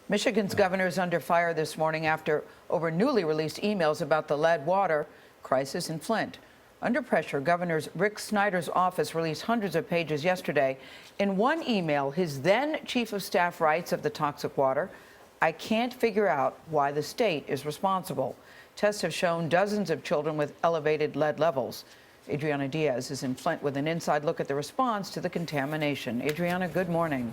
Michigan's governor is under fire this morning over newly released emails about the lead water crisis in Flint. Under pressure, Governor Rick Snyder's office released hundreds of pages yesterday. In one email, his then chief of staff writes of the toxic water, "I can't figure out why the state is responsible. Tests have shown dozens of children with elevated lead levels." Adriana Diaz is in Flint with an inside look at the response to the contamination. Adriana, good morning.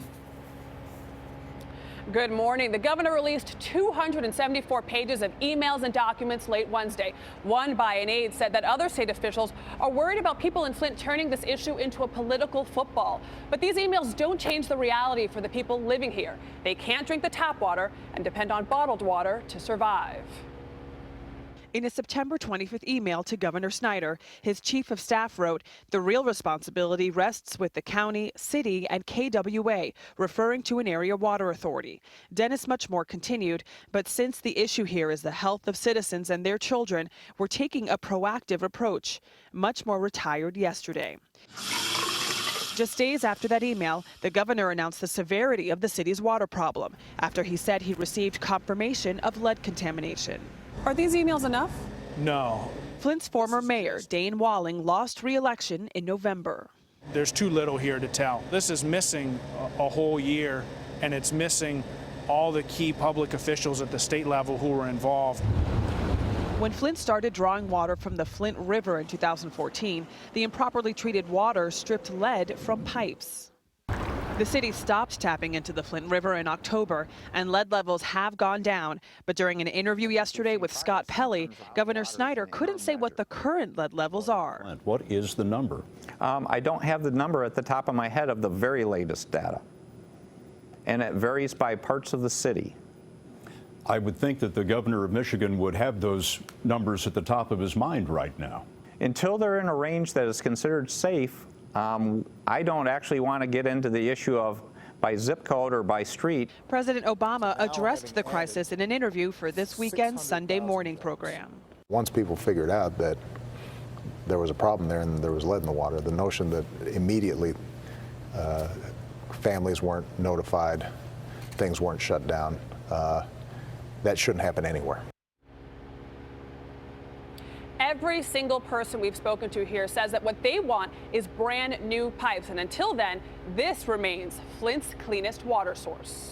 Good morning. The governor released 274 pages of emails and documents late Wednesday. One by an aide said that other state officials are worried about people in Flint turning this issue into a political football. But these emails don't change the reality for the people living here. They can't drink the tap water and depend on bottled water to survive. In a September 25th email to Governor Snyder, his chief of staff wrote, "The real responsibility rests with the county, city, and KWA," referring to an area water authority. Dennis Muchmore continued, "But since the issue here is the health of citizens and their children, we're taking a proactive approach." Muchmore retired yesterday. Just days after that email, the governor announced the severity of the city's water problem after he said he received confirmation of lead contamination. Are these emails enough? No. Flint's former mayor, Dane Walling, lost re-election in November. There's too little here to tell. This is missing a whole year, and it's missing all the key public officials at the state level who were involved. When Flint started drawing water from the Flint River in 2014, the improperly treated water stripped lead from pipes. The city stopped tapping into the Flint River in October, and lead levels have gone down. But during an interview yesterday with Scott Pelley, Governor Snyder couldn't say what the current lead levels are. What is the number? I don't have the number at the top of my head of the very latest data, and it varies by parts of the city. I would think that the governor of Michigan would have those numbers at the top of his mind right now. Until they're in a range that is considered safe, I don't actually want to get into the issue of by zip code or by street. President Obama addressed the crisis in an interview for this weekend's Sunday morning program. Once people figured out that there was a problem there and there was lead in the water, the notion that immediately families weren't notified, things weren't shut down, that shouldn't happen anywhere. Every single person we've spoken to here says that what they want is brand new pipes. And until then, this remains Flint's cleanest water source.